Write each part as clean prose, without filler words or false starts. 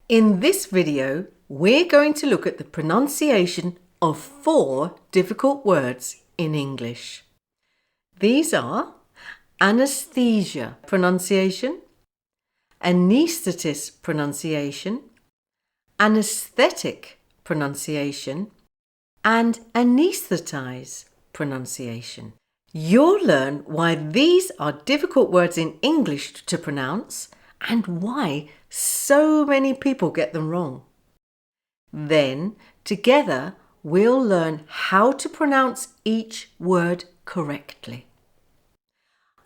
In this video, we're going to look at the pronunciation of 4 difficult words in English. These are Anaesthesia Pronunciation, Anaesthetist Pronunciation, Anaesthetic Pronunciation, and Anaesthetise Pronunciation. You'll learn why these are difficult words in English to pronounce and why so many people get them wrong. Then, together, we'll learn how to pronounce each word correctly.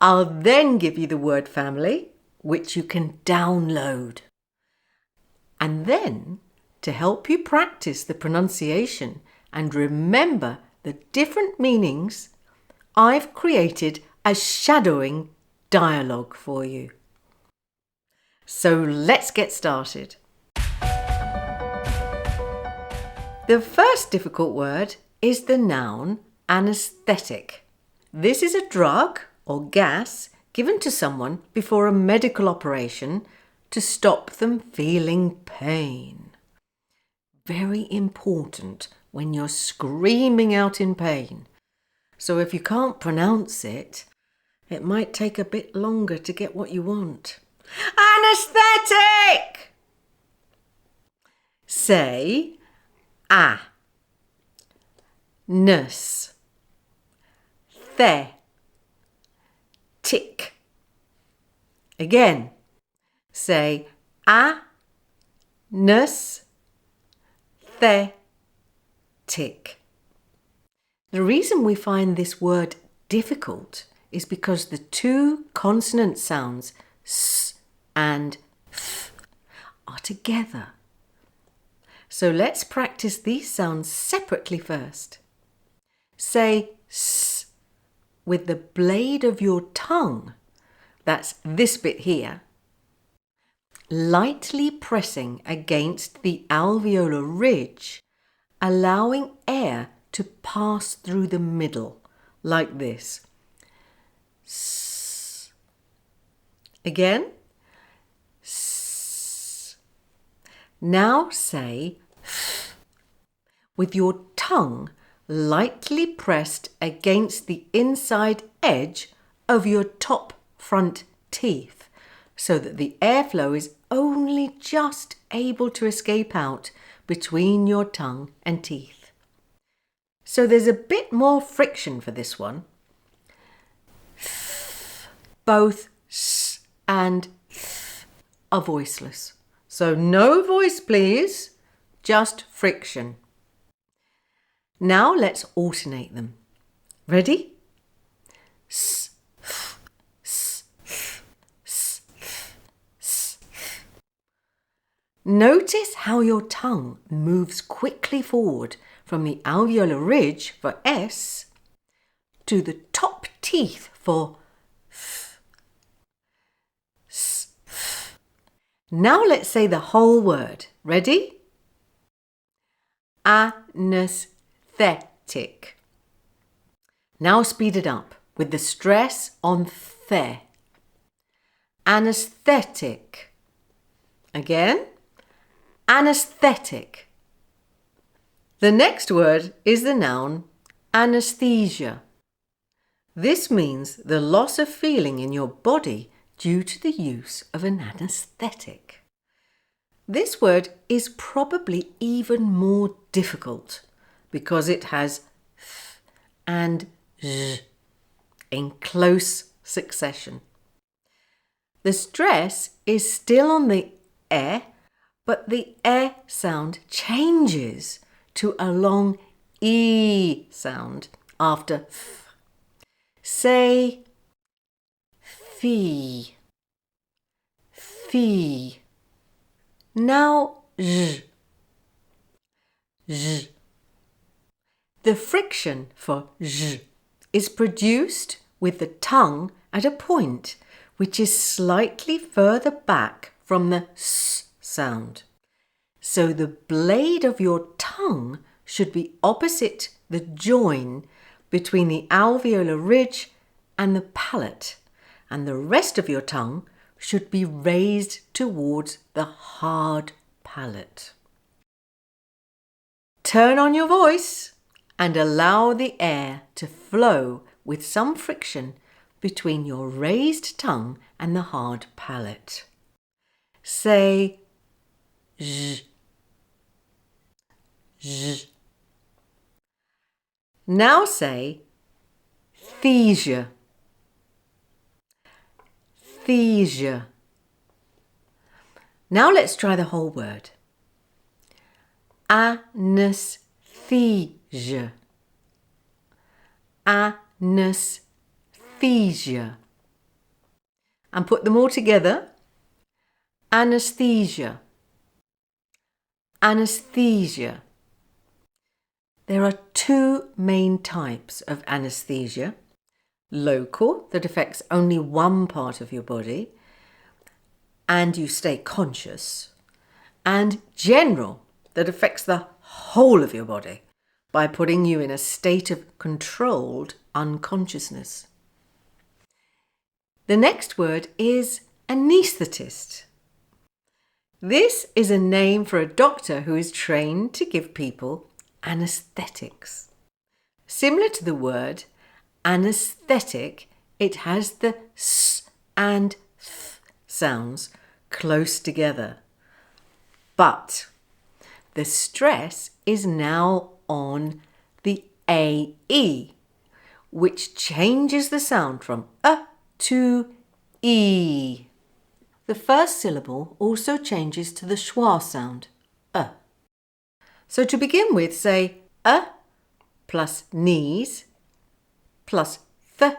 I'll then give you the word family, which you can download. And then, to help you practice the pronunciation and remember the different meanings, I've created a shadowing dialogue for you. So let's get started. The first difficult word is the noun anaesthetic. This is a drug or gas given to someone before a medical operation to stop them feeling pain. Very important when you're screaming out in pain. So if you can't pronounce it, it might take a bit longer to get what you want. Anaesthetic! Say a, nurse, the, tick. Again, say a, nurse, the, tick. The reason we find this word difficult is because the two consonant sounds s and th are together. So let's practice these sounds separately first. Say s with the blade of your tongue, that's this bit here, lightly pressing against the alveolar ridge, allowing air to pass through the middle, like this. S. Again. S. Now say th with your tongue lightly pressed against the inside edge of your top front teeth, so that the airflow is only just able to escape out between your tongue and teeth. So there's a bit more friction for this one. Both s and th are voiceless. So no voice, please, just friction. Now let's alternate them. Ready? S, th, s, th, s, th, s, th. Notice how your tongue moves quickly forward from the alveolar ridge for S to the top teeth for th. S, th. Now let's say the whole word. Ready? Anaesthetic. Now speed it up with the stress on the. Anaesthetic. Again. Anaesthetic. The next word is the noun anaesthesia. This means the loss of feeling in your body due to the use of an anaesthetic. This word is probably even more difficult because it has th and z in close succession. The stress is still on the e, but the e sound changes to a long e sound after th. Say fee, fee. Now z, z. The friction for z is produced with the tongue at a point which is slightly further back from the s sound. So the blade of your tongue should be opposite the join between the alveolar ridge and the palate, and the rest of your tongue should be raised towards the hard palate. palate. Turn on your voice and allow the air to flow with some friction between your raised tongue and the hard palate. Say zh, zh. Now say anesthesia, anesthesia. Now let's try the whole word. Anesthesia, anesthesia. And put them all together. Anesthesia, anesthesia. There are two main types of anesthesia. Local, that affects only one part of your body and you stay conscious. And general, that affects the whole of your body by putting you in a state of controlled unconsciousness. The next word is anaesthetist. This is a name for a doctor who is trained to give people anaesthetics. Similar to the word anaesthetic, it has the s and th sounds close together. But the stress is now on the AE, which changes the sound from a to e. The first syllable also changes to the schwa sound, a. So to begin with, say a plus knees plus th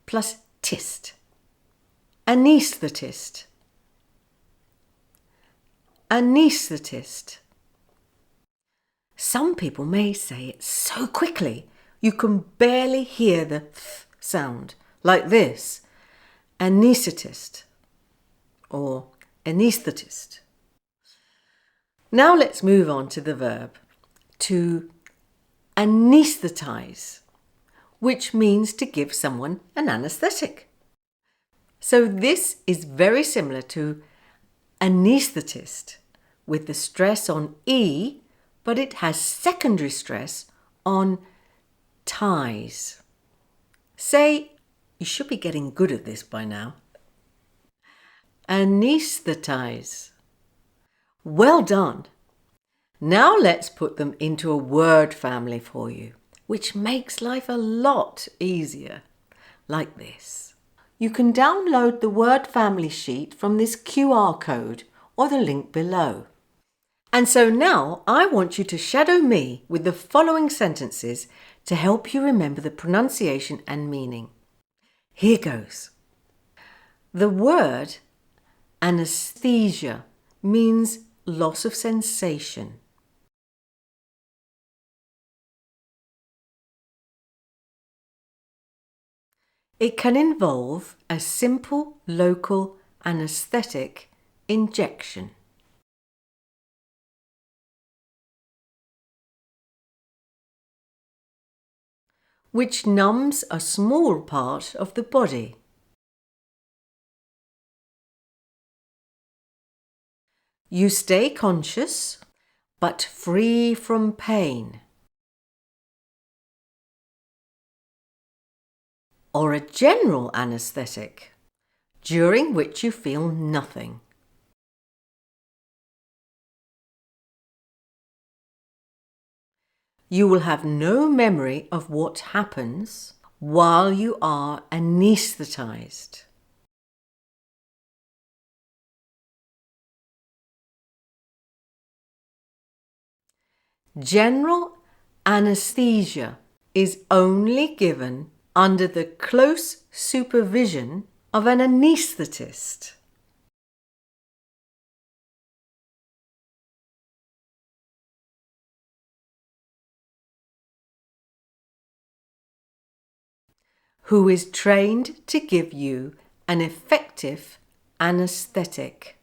plus tist. Anaesthetist, anaesthetist. Some people may say it so quickly you can barely hear the th sound, like this, anaesthetist or anaesthetist. Now let's move on to the verb to anaesthetise, which means to give someone an anaesthetic. So this is very similar to anaesthetist with the stress on E, but it has secondary stress on ties. Say, you should be getting good at this by now. Anaesthetise. Well done. Now let's put them into a word family for you, which makes life a lot easier, like this. You can download the word family sheet from this QR code or the link below. And so now I want you to shadow me with the following sentences to help you remember the pronunciation and meaning. Here goes. The word anaesthesia means loss of sensation. It can involve a simple local anaesthetic injection. Which numbs a small part of the body. You stay conscious, but free from pain. Or a general anaesthetic, during which you feel nothing. You will have no memory of what happens while you are anaesthetised. General anaesthesia is only given under the close supervision of an anaesthetist. Who is trained to give you an effective anaesthetic.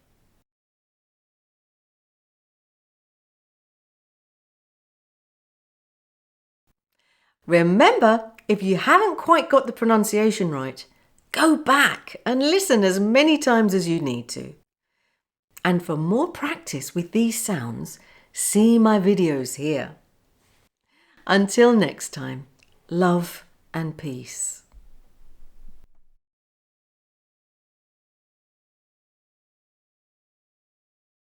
Remember, if you haven't quite got the pronunciation right, go back and listen as many times as you need to. And for more practice with these sounds, see my videos here. Until next time, love and peace.